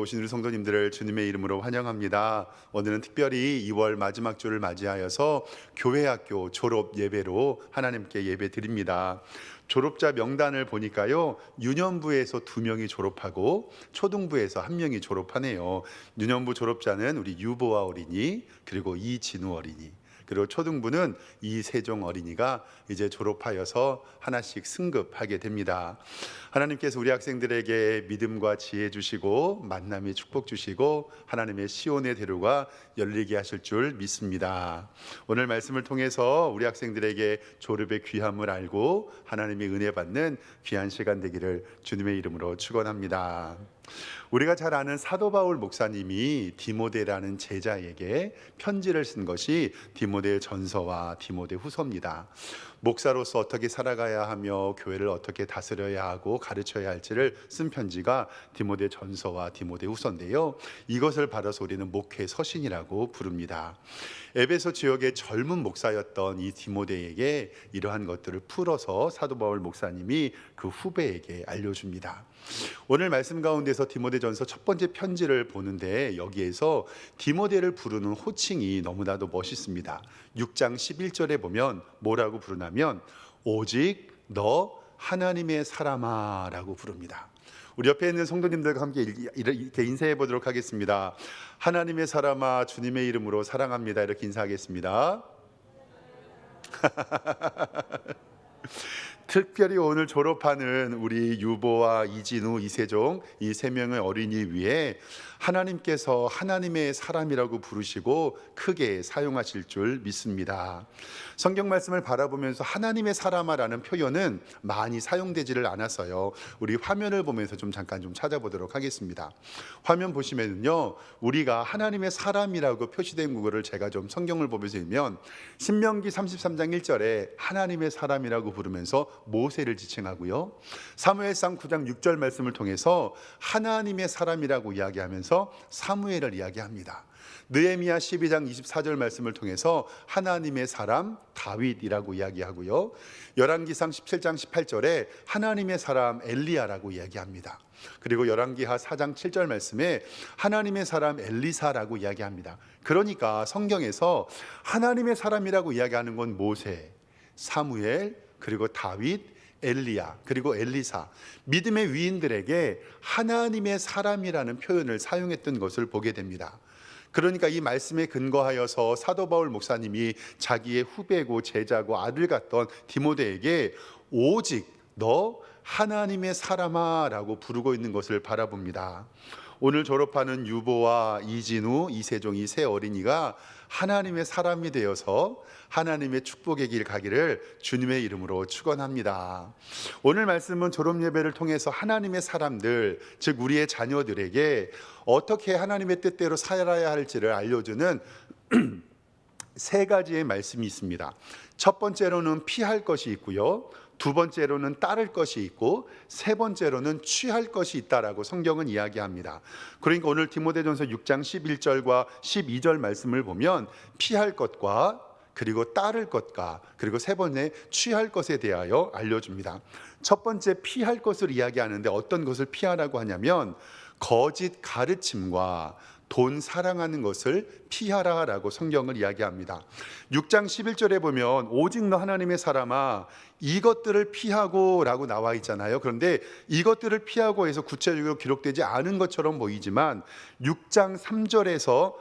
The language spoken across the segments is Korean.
오신 우리 성도님들을 주님의 이름으로 환영합니다. 오늘은 특별히 2월 마지막 주를 맞이하여서 교회학교 졸업 예배로 하나님께 예배 드립니다. 졸업자 명단을 보니까요, 유년부에서 2명이 졸업하고 초등부에서 1명이 졸업하네요. 유년부 졸업자는 우리 유보아 어린이, 그리고 이진우 어린이, 그리고 초등부는 이세종 어린이가 이제 졸업하여서 하나씩 승급하게 됩니다. 하나님께서 우리 학생들에게 믿음과 지혜 주시고 만남의 축복 주시고 하나님의 시온의 대로가 열리게 하실 줄 믿습니다. 오늘 말씀을 통해서 우리 학생들에게 졸업의 귀함을 알고 하나님의 은혜 받는 귀한 시간 되기를 주님의 이름으로 축원합니다. 우리가 잘 아는 사도 바울 목사님이 디모데라는 제자에게 편지를 쓴 것이 디모데 전서와 디모데 후서입니다. 목사로서 어떻게 살아가야 하며 교회를 어떻게 다스려야 하고 가르쳐야 할지를 쓴 편지가 디모데 전서와 디모데 후서인데요, 이것을 받아서 우리는 목회 서신이라고 부릅니다. 에베소 지역의 젊은 목사였던 이 디모데에게 이러한 것들을 풀어서 사도 바울 목사님이 그 후배에게 알려줍니다. 오늘 말씀 가운데서 디모데전서 첫 번째 편지를 보는데, 여기에서 디모데를 부르는 호칭이 너무나도 멋있습니다. 6장 11절에 보면 뭐라고 부르냐면 오직 너 하나님의 사람아 라고 부릅니다. 우리 옆에 있는 성도님들과 함께 이렇게 인사해 보도록 하겠습니다. 하나님의 사람아, 주님의 이름으로 사랑합니다. 이렇게 인사하겠습니다. 특별히 오늘 졸업하는 우리 유보와 이진우, 이세종 이 3명의 어린이 위에 하나님께서 하나님의 사람이라고 부르시고 크게 사용하실 줄 믿습니다. 성경 말씀을 바라보면서 하나님의 사람아라는 표현은 많이 사용되지를 않았어요. 우리 화면을 보면서 잠깐 찾아보도록 하겠습니다. 화면 보시면요, 우리가 하나님의 사람이라고 표시된 구절을 제가 성경을 보면서 읽으면 신명기 33장 1절에 하나님의 사람이라고 부르면서 모세를 지칭하고요, 사무엘상 9장 6절 말씀을 통해서 하나님의 사람이라고 이야기하면서 사무엘을 이야기합니다. 느헤미야 12장 24절 말씀을 통해서 하나님의 사람 다윗이라고 이야기하고요, 열왕기상 17장 18절에 하나님의 사람 엘리야라고 이야기합니다. 그리고 열왕기하 4장 7절 말씀에 하나님의 사람 엘리사라고 이야기합니다. 그러니까 성경에서 하나님의 사람이라고 이야기하는 건 모세, 사무엘, 그리고 다윗, 엘리야, 그리고 엘리사, 믿음의 위인들에게 하나님의 사람이라는 표현을 사용했던 것을 보게 됩니다. 그러니까 이 말씀에 근거하여서 사도 바울 목사님이 자기의 후배고 제자고 아들 같던 디모데에게 오직 너 하나님의 사람아 라고 부르고 있는 것을 바라봅니다. 오늘 졸업하는 유보와 이진우, 이세종 이 3 어린이가 하나님의 사람이 되어서 하나님의 축복의 길 가기를 주님의 이름으로 축원합니다. 오늘 말씀은 졸업 예배를 통해서 하나님의 사람들, 즉 우리의 자녀들에게 어떻게 하나님의 뜻대로 살아야 할지를 알려주는 3가지의 말씀이 있습니다. 첫 번째로는 피할 것이 있고요, 두 번째로는 따를 것이 있고, 세 번째로는 취할 것이 있다라고 성경은 이야기합니다. 그러니까 오늘 디모데전서 6장 11절과 12절 말씀을 보면 피할 것과 그리고 따를 것과 그리고 세 번째 취할 것에 대하여 알려줍니다. 첫 번째 피할 것을 이야기하는데 어떤 것을 피하라고 하냐면 거짓 가르침과 돈 사랑하는 것을 피하라라고 성경을 이야기합니다. 6장 11절에 보면 오직 너 하나님의 사람아 이것들을 피하고 라고 나와 있잖아요. 그런데 이것들을 피하고 해서 구체적으로 기록되지 않은 것처럼 보이지만 6장 3절에서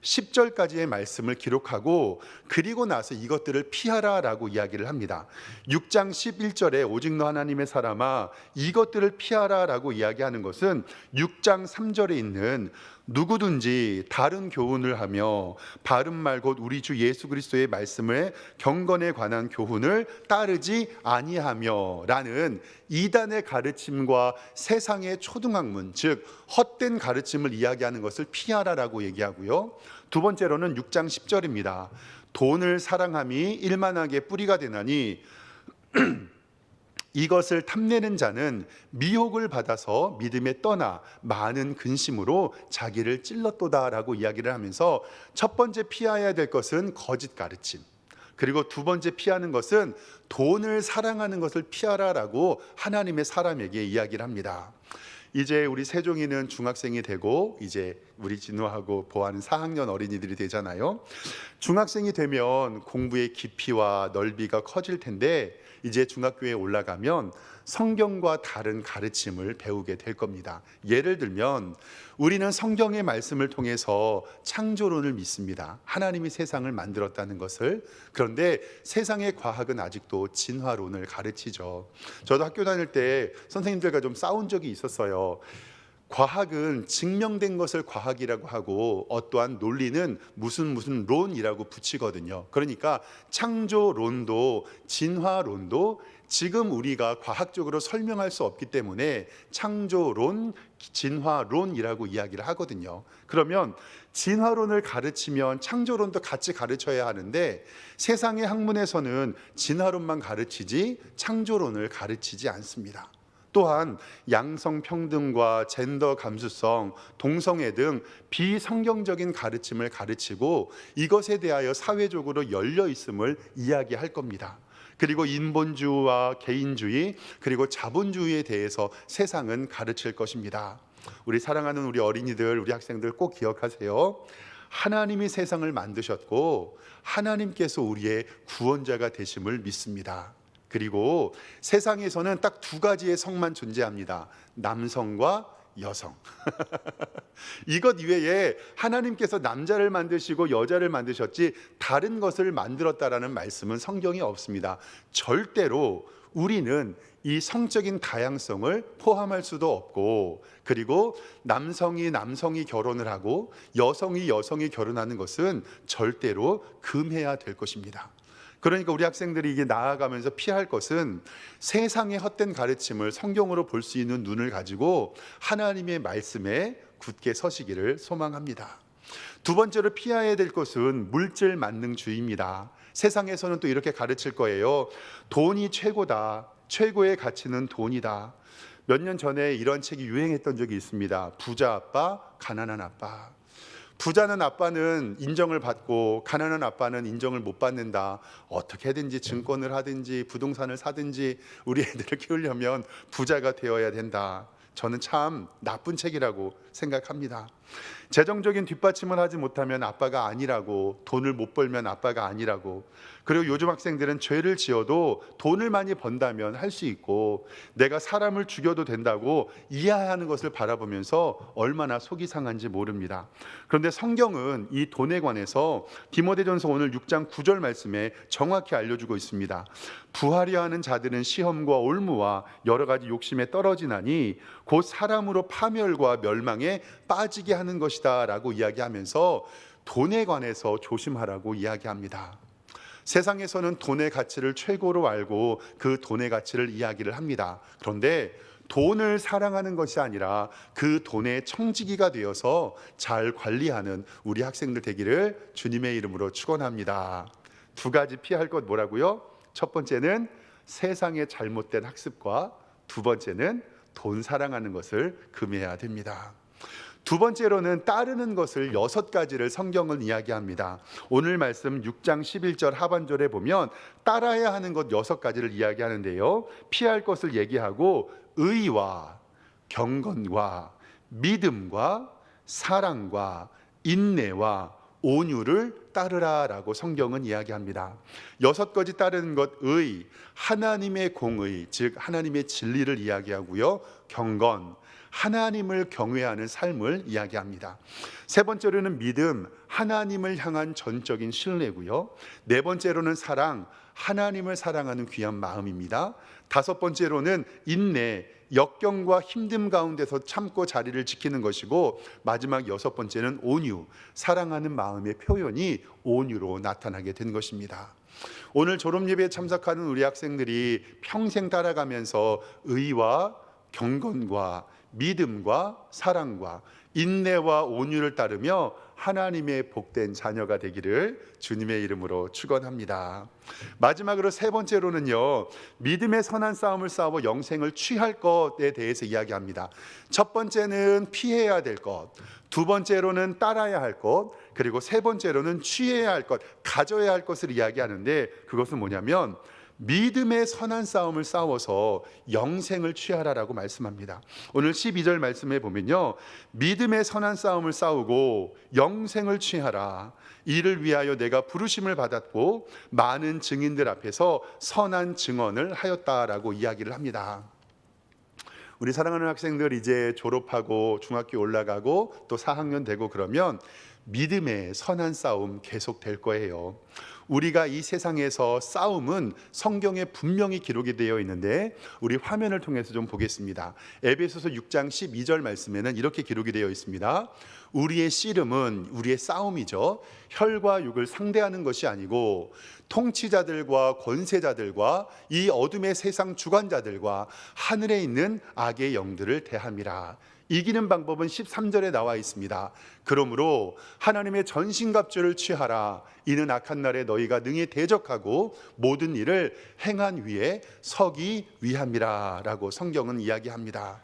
10절까지의 말씀을 기록하고 그리고 나서 이것들을 피하라라고 이야기를 합니다. 6장 11절에 오직 너 하나님의 사람아 이것들을 피하라라고 이야기하는 것은 6장 3절에 있는 누구든지 다른 교훈을 하며 바른 말 곧 우리 주 예수 그리스도의 말씀을 경건에 관한 교훈을 따르지 아니하며 라는 이단의 가르침과 세상의 초등학문, 즉 헛된 가르침을 이야기하는 것을 피하라라고 얘기하고요, 두 번째로는 6장 10절입니다. 돈을 사랑함이 일만하게 뿌리가 되나니 이것을 탐내는 자는 미혹을 받아서 믿음에 떠나 많은 근심으로 자기를 찔렀도다라고 이야기를 하면서 첫 번째 피해야 될 것은 거짓 가르침, 그리고 두 번째 피하는 것은 돈을 사랑하는 것을 피하라라고 하나님의 사람에게 이야기를 합니다. 이제 우리 세종이는 중학생이 되고 이제 우리 진우하고 보아는 4학년 어린이들이 되잖아요. 중학생이 되면 공부의 깊이와 넓이가 커질 텐데 이제 중학교에 올라가면 성경과 다른 가르침을 배우게 될 겁니다. 예를 들면 우리는 성경의 말씀을 통해서 창조론을 믿습니다. 하나님이 세상을 만들었다는 것을. 그런데 세상의 과학은 아직도 진화론을 가르치죠. 저도 학교 다닐 때 선생님들과 좀 싸운 적이 있었어요. 과학은 증명된 것을 과학이라고 하고 어떠한 논리는 무슨 론이라고 붙이거든요. 그러니까 창조론도 진화론도 지금 우리가 과학적으로 설명할 수 없기 때문에 창조론, 진화론이라고 이야기를 하거든요. 그러면 진화론을 가르치면 창조론도 같이 가르쳐야 하는데 세상의 학문에서는 진화론만 가르치지 창조론을 가르치지 않습니다. 또한 양성평등과 젠더 감수성, 동성애 등 비성경적인 가르침을 가르치고 이것에 대하여 사회적으로 열려 있음을 이야기할 겁니다. 그리고 인본주의와 개인주의 그리고 자본주의에 대해서 세상은 가르칠 것입니다. 우리 사랑하는 우리 어린이들, 우리 학생들 꼭 기억하세요. 하나님이 세상을 만드셨고 하나님께서 우리의 구원자가 되심을 믿습니다. 그리고 세상에서는 딱 두 가지의 성만 존재합니다. 남성과 여성. 이것 이외에 하나님께서 남자를 만드시고 여자를 만드셨지 다른 것을 만들었다라는 말씀은 성경에 없습니다. 절대로 우리는 이 성적인 다양성을 포함할 수도 없고, 그리고 남성이 결혼을 하고 여성이 결혼하는 것은 절대로 금해야 될 것입니다. 그러니까 우리 학생들이 이게 나아가면서 피할 것은 세상의 헛된 가르침을 성경으로 볼 수 있는 눈을 가지고 하나님의 말씀에 굳게 서시기를 소망합니다. 두 번째로 피해야 될 것은 물질 만능주의입니다. 세상에서는 또 이렇게 가르칠 거예요. 돈이 최고다. 최고의 가치는 돈이다. 몇 년 전에 이런 책이 유행했던 적이 있습니다. 부자 아빠, 가난한 아빠. 부자는 아빠는 인정을 받고 가난한 아빠는 인정을 못 받는다. 어떻게든지 증권을 하든지 부동산을 사든지 우리 애들을 키우려면 부자가 되어야 된다. 저는 참 나쁜 책이라고 생각합니다. 재정적인 뒷받침을 하지 못하면 아빠가 아니라고, 돈을 못 벌면 아빠가 아니라고, 그리고 요즘 학생들은 죄를 지어도 돈을 많이 번다면 할 수 있고 내가 사람을 죽여도 된다고 이해하는 것을 바라보면서 얼마나 속이 상한지 모릅니다. 그런데 성경은 이 돈에 관해서 디모데전서 오늘 6장 9절 말씀에 정확히 알려주고 있습니다. 부하려 하는 자들은 시험과 올무와 여러 가지 욕심에 떨어지나니 곧 사람으로 파멸과 멸망에 빠지게 하는 것이다 라고 이야기하면서 돈에 관해서 조심하라고 이야기합니다. 세상에서는 돈의 가치를 최고로 알고 그 돈의 가치를 이야기를 합니다. 그런데 돈을 사랑하는 것이 아니라 그 돈의 청지기가 되어서 잘 관리하는 우리 학생들 되기를 주님의 이름으로 축원합니다. 두 가지 피할 것 뭐라고요? 첫 번째는 세상의 잘못된 학습과 두 번째는 돈 사랑하는 것을 금해야 됩니다. 두 번째로는 따르는 것을 6가지를 성경은 이야기합니다. 오늘 말씀 6장 11절 하반절에 보면 따라야 하는 것 6가지를 이야기하는데요. 피할 것을 얘기하고 의와 경건과 믿음과 사랑과 인내와 온유를 따르라라고 성경은 이야기합니다. 6가지 따르는 것, 의, 하나님의 공의, 즉 하나님의 진리를 이야기하고요. 경건, 하나님을 경외하는 삶을 이야기합니다. 세 번째로는 믿음, 하나님을 향한 전적인 신뢰고요. 네 번째로는 사랑, 하나님을 사랑하는 귀한 마음입니다. 다섯 번째로는 인내, 역경과 힘듦 가운데서 참고 자리를 지키는 것이고, 마지막 6번째는 온유, 사랑하는 마음의 표현이 온유로 나타나게 된 것입니다. 오늘 졸업예배에 참석하는 우리 학생들이 평생 따라가면서 의와 경건과 믿음과 사랑과 인내와 온유를 따르며 하나님의 복된 자녀가 되기를 주님의 이름으로 축원합니다. 마지막으로 세 번째로는요, 믿음의 선한 싸움을 싸워 영생을 취할 것에 대해서 이야기합니다. 첫 번째는 피해야 될 것, 두 번째로는 따라야 할 것, 그리고 세 번째로는 취해야 할 것, 가져야 할 것을 이야기하는데 그것은 뭐냐면 믿음의 선한 싸움을 싸워서 영생을 취하라라고 말씀합니다. 오늘 12절 말씀에 보면요, 믿음의 선한 싸움을 싸우고 영생을 취하라. 이를 위하여 내가 부르심을 받았고 많은 증인들 앞에서 선한 증언을 하였다라고 이야기를 합니다. 우리 사랑하는 학생들 이제 졸업하고 중학교 올라가고 또 4학년 되고 그러면 믿음의 선한 싸움 계속 될 거예요. 우리가 이 세상에서 싸움은 성경에 분명히 기록이 되어 있는데 우리 화면을 통해서 좀 보겠습니다. 에베소서 6장 12절 말씀에는 이렇게 기록이 되어 있습니다. 우리의 씨름은 우리의 싸움이죠. 혈과 육을 상대하는 것이 아니고 통치자들과 권세자들과 이 어둠의 세상 주관자들과 하늘에 있는 악의 영들을 대함이라. 이기는 방법은 13절에 나와 있습니다. 그러므로 하나님의 전신갑주를 취하라. 이는 악한 날에 너희가 능히 대적하고 모든 일을 행한 위에 서기 위함이라 라고 성경은 이야기합니다.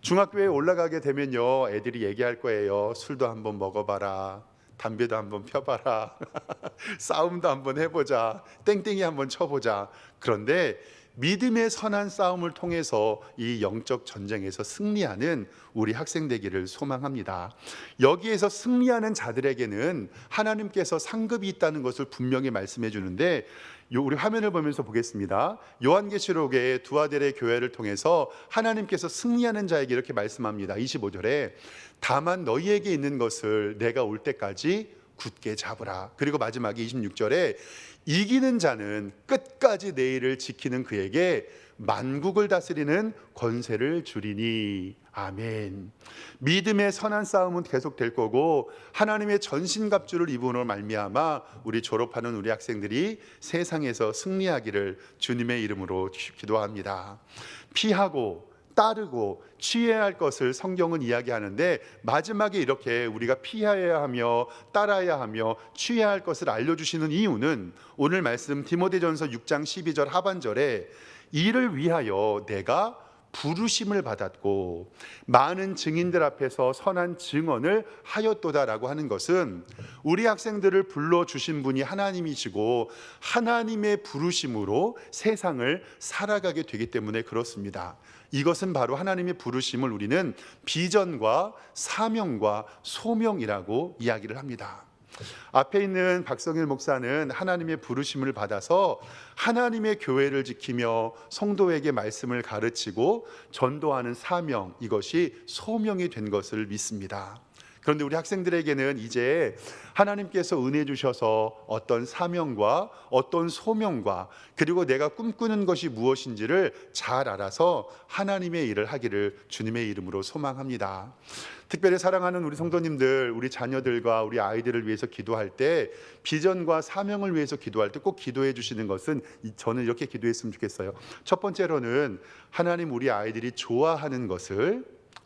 중학교에 올라가게 되면요, 애들이 얘기할 거예요. 술도 한번 먹어봐라, 담배도 한번 펴봐라, 싸움도 한번 해보자, 땡땡이 한번 쳐보자. 그런데 믿음의 선한 싸움을 통해서 이 영적 전쟁에서 승리하는 우리 학생 되기를 소망합니다. 여기에서 승리하는 자들에게는 하나님께서 상급이 있다는 것을 분명히 말씀해 주는데, 우리 화면을 보면서 보겠습니다. 요한계시록의 두 아들의 교회를 통해서 하나님께서 승리하는 자에게 이렇게 말씀합니다. 25절에 다만 너희에게 있는 것을 내가 올 때까지 굳게 잡으라. 그리고 마지막에 26절에 이기는 자는 끝까지 내 일을 지키는 그에게 만국을 다스리는 권세를 주리니. 아멘. 믿음의 선한 싸움은 계속 될 거고 하나님의 전신갑주를 입음으로 말미암아 우리 졸업하는 우리 학생들이 세상에서 승리하기를 주님의 이름으로 기도합니다. 피하고 따르고 취해야 할 것을 성경은 이야기하는데 마지막에 이렇게 우리가 피해야 하며 따라야 하며 취해야 할 것을 알려주시는 이유는 오늘 말씀 디모데전서 6장 12절 하반절에 이를 위하여 내가 부르심을 받았고 많은 증인들 앞에서 선한 증언을 하였도다라고 하는 것은 우리 학생들을 불러주신 분이 하나님이시고 하나님의 부르심으로 세상을 살아가게 되기 때문에 그렇습니다. 이것은 바로 하나님의 부르심을 우리는 비전과 사명과 소명이라고 이야기를 합니다. 앞에 있는 박성일 목사는 하나님의 부르심을 받아서 하나님의 교회를 지키며 성도에게 말씀을 가르치고 전도하는 사명, 이것이 소명이 된 것을 믿습니다. 그런데 우리 학생들에게는 이제 하나님께서 은혜 주셔서 어떤 사명과 어떤 소명과 그리고 내가 꿈꾸는 것이 무엇인지를 잘 알아서 하나님의 일을 하기를 주님의 이름으로 소망합니다. 특별히 사랑하는 우리 성도님들, 우리 자녀들과 우리 아이들을 위해서 기도할 때 비전과 사명을 위해서 기도할 때 꼭 기도해 주시는 것은 저는 이렇게 기도했으면 좋겠어요. 첫 번째로는 하나님 우리 아이들이 좋아하는 것을,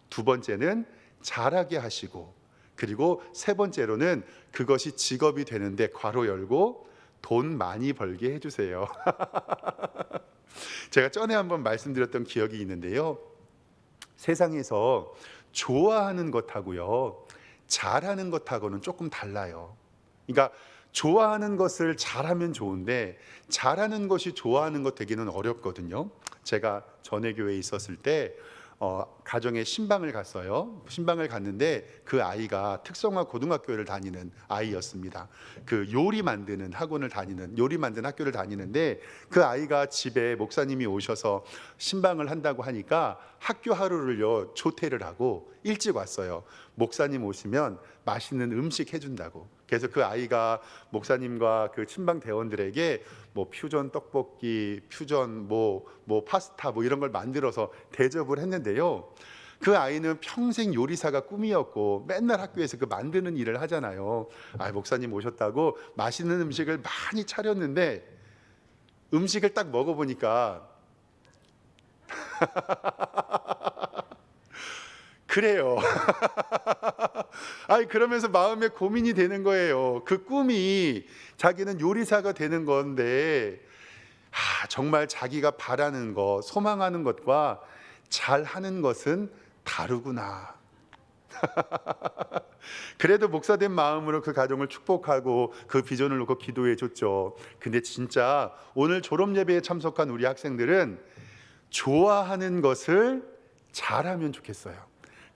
두 번째는 잘하게 하시고, 그리고 세 번째로는 그것이 직업이 되는데 괄호 열고 돈 많이 벌게 해주세요. 제가 전에 한번 말씀드렸던 기억이 있는데요, 세상에서 좋아하는 것하고요 잘하는 것하고는 조금 달라요. 그러니까 좋아하는 것을 잘하면 좋은데 잘하는 것이 좋아하는 것 되기는 어렵거든요. 제가 전에 교회에 있었을 때 가정에 신방을 갔어요. 신방을 갔는데 그 아이가 특성화 고등학교를 다니는 아이였습니다. 그 요리 만드는 학원을 다니는, 요리 만드는 학교를 다니는데 그 아이가 집에 목사님이 오셔서 신방을 한다고 하니까 학교 하루를요 조퇴를 하고 일찍 왔어요. 목사님 오시면 맛있는 음식 해준다고. 그래서 그 아이가 목사님과 그 친방 대원들에게 뭐 퓨전 떡볶이, 퓨전 뭐 파스타 뭐 이런 걸 만들어서 대접을 했는데요, 그 아이는 평생 요리사가 꿈이었고 맨날 학교에서 그 만드는 일을 하잖아요. 목사님 오셨다고 맛있는 음식을 많이 차렸는데 음식을 딱 먹어보니까 그래요. 그러면서 마음에 고민이 되는 거예요. 그 꿈이 자기는 요리사가 되는 건데 정말 자기가 바라는 것, 소망하는 것과 잘하는 것은 다르구나. 그래도 목사된 마음으로 그 가정을 축복하고 그 비전을 놓고 기도해 줬죠. 근데 진짜 오늘 졸업 예배에 참석한 우리 학생들은 좋아하는 것을 잘하면 좋겠어요.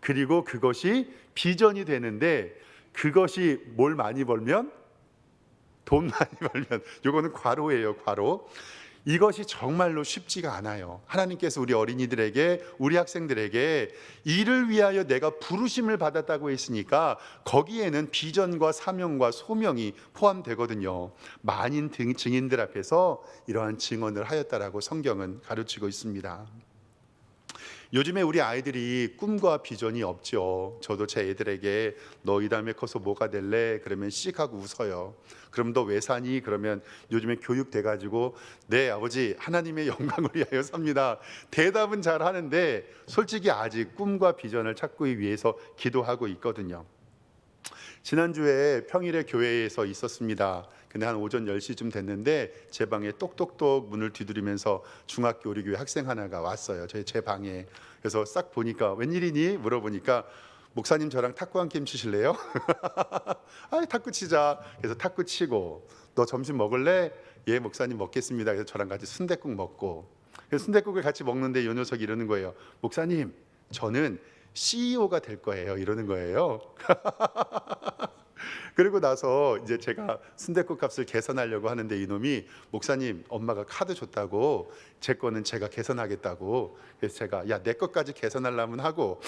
그리고 그것이 비전이 되는데, 그것이 뭘 많이 벌면, 돈 많이 벌면, 이거는 과로예요, 과로. 이것이 정말로 쉽지가 않아요. 하나님께서 우리 어린이들에게, 우리 학생들에게 이를 위하여 내가 부르심을 받았다고 했으니까 거기에는 비전과 사명과 소명이 포함되거든요. 많은 증인들 앞에서 이러한 증언을 하였다라고 성경은 가르치고 있습니다. 요즘에 우리 아이들이 꿈과 비전이 없죠. 저도 제 애들에게 너 이 다음에 커서 뭐가 될래? 그러면 씩하고 웃어요. 그럼 너 왜 사니? 그러면 요즘에 교육돼가지고 네 아버지 하나님의 영광을 위하여 삽니다. 대답은 잘 하는데 솔직히 아직 꿈과 비전을 찾고 위해서 기도하고 있거든요. 지난주에 평일에 교회에서 있었습니다. 근데 한 오전 10시쯤 됐는데 제 방에 똑똑똑 문을 두드리면서 중학교 우리 교회 학생 하나가 왔어요. 제 방에. 그래서 싹 보니까 웬일이니? 물어보니까 목사님 저랑 탁구 한 게임 치실래요? 아, 탁구 치자. 그래서 탁구 치고 너 점심 먹을래? 예, 목사님 먹겠습니다. 그래서 저랑 같이 순댓국 먹고, 그래서 순댓국을 같이 먹는데 이 녀석이 이러는 거예요. 목사님, 저는 CEO가 될 거예요. 이러는 거예요. 그리고 나서 이제 제가 순댓국 값을 계산하려고 하는데 이놈이 목사님 엄마가 카드 줬다고 제 거는 제가 계산하겠다고. 그래서 제가 야, 내 것까지 계산하려면 하고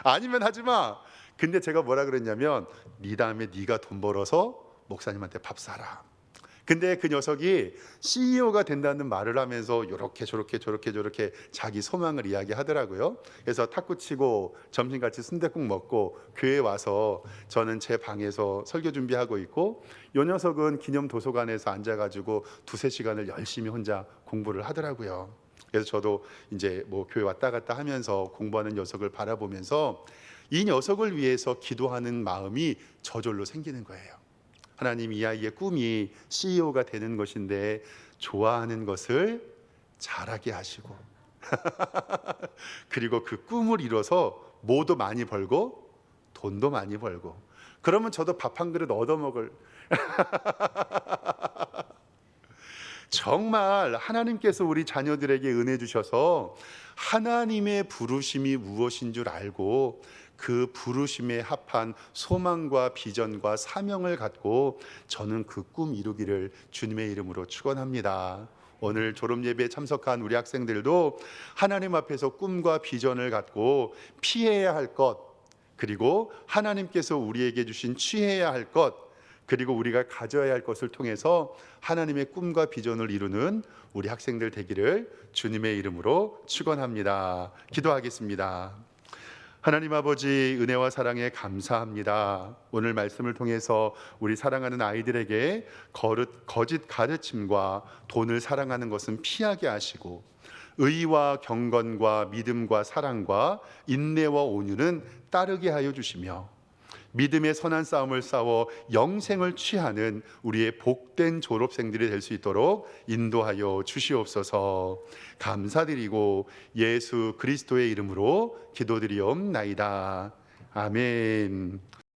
아니면 하지 마. 근데 제가 뭐라 그랬냐면 네 다음에 네가 돈 벌어서 목사님한테 밥 사라. 근데 그 녀석이 CEO가 된다는 말을 하면서 이렇게 저렇게 자기 소망을 이야기하더라고요. 그래서 탁구 치고 점심같이 순댓국 먹고 교회 와서 저는 제 방에서 설교 준비하고 있고, 이 녀석은 기념 도서관에서 앉아가지고 두세 시간을 열심히 혼자 공부를 하더라고요. 그래서 저도 이제 뭐 교회 왔다 갔다 하면서 공부하는 녀석을 바라보면서 이 녀석을 위해서 기도하는 마음이 저절로 생기는 거예요. 하나님, 이 아이의 꿈이 CEO가 되는 것인데 좋아하는 것을 잘하게 하시고 그리고 그 꿈을 이뤄서 뭐도 많이 벌고 돈도 많이 벌고, 그러면 저도 밥 한 그릇 얻어먹을. 정말 하나님께서 우리 자녀들에게 은혜 주셔서 하나님의 부르심이 무엇인 줄 알고 그 부르심에 합한 소망과 비전과 사명을 갖고 저는 그 꿈 이루기를 주님의 이름으로 축원합니다. 오늘 졸업 예배에 참석한 우리 학생들도 하나님 앞에서 꿈과 비전을 갖고 피해야 할 것, 그리고 하나님께서 우리에게 주신 취해야 할 것, 그리고 우리가 가져야 할 것을 통해서 하나님의 꿈과 비전을 이루는 우리 학생들 되기를 주님의 이름으로 축원합니다. 기도하겠습니다. 하나님 아버지, 은혜와 사랑에 감사합니다. 오늘 말씀을 통해서 우리 사랑하는 아이들에게 거짓 가르침과 돈을 사랑하는 것은 피하게 하시고, 의와 경건과 믿음과 사랑과 인내와 온유는 따르게 하여 주시며, 믿음의 선한 싸움을 싸워 영생을 취하는 우리의 복된 졸업생들이 될 수 있도록 인도하여 주시옵소서. 감사드리고 예수 그리스도의 이름으로 기도드리옵나이다. 아멘.